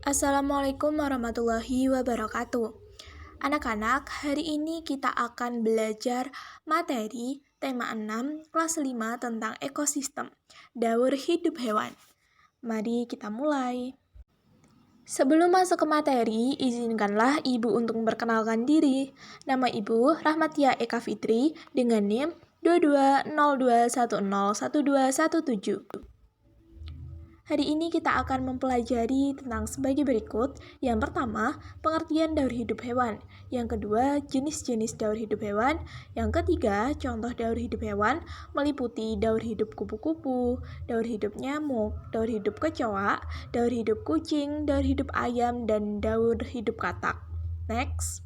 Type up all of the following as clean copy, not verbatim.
Assalamualaikum warahmatullahi wabarakatuh. Anak-anak, hari ini kita akan belajar materi tema 6 kelas 5 tentang ekosistem, daur hidup hewan. Mari kita mulai. Sebelum masuk ke materi, izinkanlah Ibu untuk memperkenalkan diri. Nama Ibu Rahmatia Eka Fitri dengan NIM 2202101217. Hari ini kita akan mempelajari tentang sebagai berikut. Yang pertama, pengertian daur hidup hewan. Yang kedua, jenis-jenis daur hidup hewan. Yang ketiga, contoh daur hidup hewan meliputi daur hidup kupu-kupu, daur hidup nyamuk, daur hidup kecoa, daur hidup kucing, daur hidup ayam, dan daur hidup katak. Next.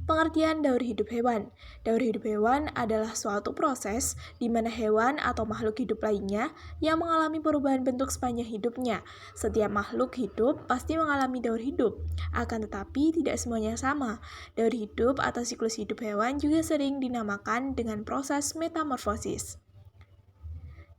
Pengertian daur hidup hewan. Daur hidup hewan adalah suatu proses di mana hewan atau makhluk hidup lainnya yang mengalami perubahan bentuk sepanjang hidupnya. Setiap makhluk hidup pasti mengalami daur hidup, akan tetapi tidak semuanya sama. Daur hidup atau siklus hidup hewan juga sering dinamakan dengan proses metamorfosis.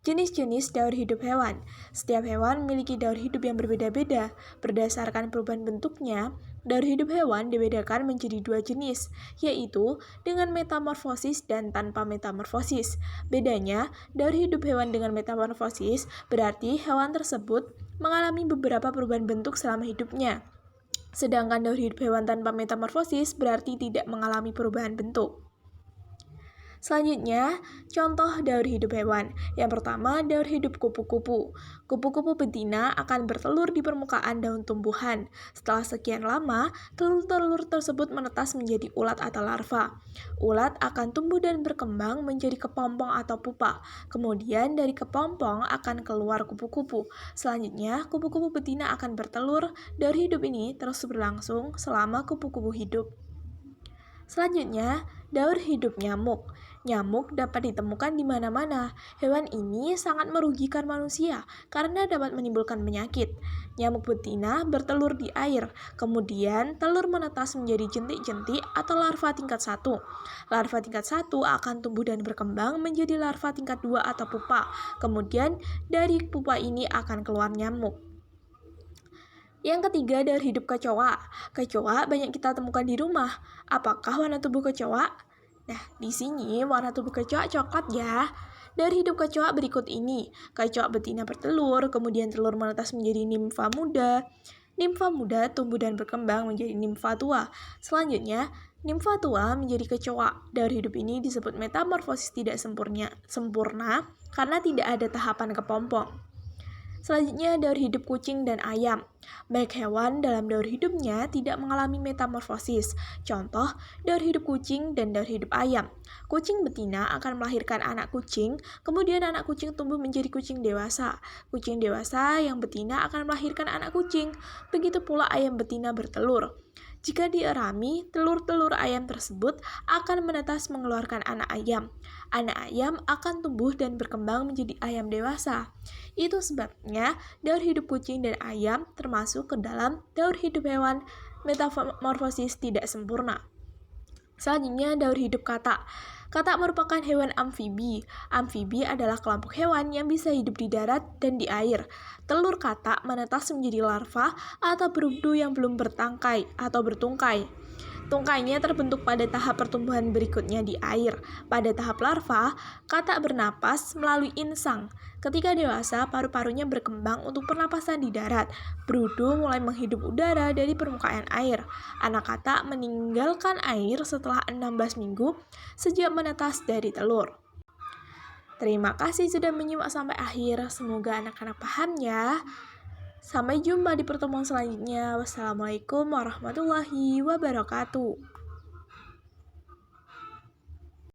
Jenis-jenis daur hidup hewan. Setiap hewan memiliki daur hidup yang berbeda-beda. Berdasarkan perubahan bentuknya, daur hidup hewan dibedakan menjadi dua jenis, yaitu dengan metamorfosis dan tanpa metamorfosis. Bedanya, daur hidup hewan dengan metamorfosis berarti hewan tersebut mengalami beberapa perubahan bentuk selama hidupnya. Sedangkan daur hidup hewan tanpa metamorfosis berarti tidak mengalami perubahan bentuk. Selanjutnya, contoh daur hidup hewan. Yang pertama, daur hidup kupu-kupu. Kupu-kupu betina akan bertelur di permukaan daun tumbuhan. Setelah sekian lama, telur-telur tersebut menetas menjadi ulat atau larva. Ulat akan tumbuh dan berkembang menjadi kepompong atau pupa. Kemudian dari kepompong akan keluar kupu-kupu. Selanjutnya, kupu-kupu betina akan bertelur. Daur hidup ini terus berlangsung selama kupu-kupu hidup. Selanjutnya, daur hidup nyamuk. Nyamuk dapat ditemukan di mana-mana. Hewan ini sangat merugikan manusia karena dapat menimbulkan penyakit. Nyamuk betina bertelur di air, kemudian telur menetas menjadi jentik-jentik atau larva tingkat 1. Larva tingkat 1 akan tumbuh dan berkembang menjadi larva tingkat 2 atau pupa. Kemudian dari pupa ini akan keluar nyamuk. Yang ketiga, daur hidup kecoa. Kecoa banyak kita temukan di rumah. Apakah warna tubuh kecoa? Nah, di sini warna tubuh kecoa coklat ya. Dari hidup kecoa berikut ini. Kecoa betina bertelur, kemudian telur menetas menjadi nimfa muda. Nimfa muda tumbuh dan berkembang menjadi nimfa tua. Selanjutnya, nimfa tua menjadi kecoa. Daur hidup ini disebut metamorfosis tidak sempurna karena tidak ada tahapan kepompong. Selanjutnya, daur hidup kucing dan ayam. Baik hewan dalam daur hidupnya tidak mengalami metamorfosis. Contoh, daur hidup kucing dan daur hidup ayam. Kucing betina akan melahirkan anak kucing, kemudian anak kucing tumbuh menjadi kucing dewasa. Kucing dewasa yang betina akan melahirkan anak kucing. Begitu pula ayam betina bertelur. Jika dierami, telur-telur ayam tersebut akan menetas mengeluarkan anak ayam. Anak ayam akan tumbuh dan berkembang menjadi ayam dewasa. Itu sebabnya daur hidup kucing dan ayam termasuk ke dalam daur hidup hewan metamorfosis tidak sempurna. Selanjutnya, daur hidup katak. Katak merupakan hewan amfibi. Amfibi adalah kelompok hewan yang bisa hidup di darat dan di air. Telur katak menetas menjadi larva atau berudu yang belum bertangkai atau bertungkai. Tungkainya terbentuk pada tahap pertumbuhan berikutnya di air. Pada tahap larva, katak bernapas melalui insang. Ketika dewasa, paru-parunya berkembang untuk pernapasan di darat. Berudu mulai menghidup udara dari permukaan air. Anak katak meninggalkan air setelah 16 minggu sejak menetas dari telur. Terima kasih sudah menyimak sampai akhir. Semoga anak-anak paham ya. Sampai jumpa di pertemuan selanjutnya. Wassalamualaikum warahmatullahi wabarakatuh.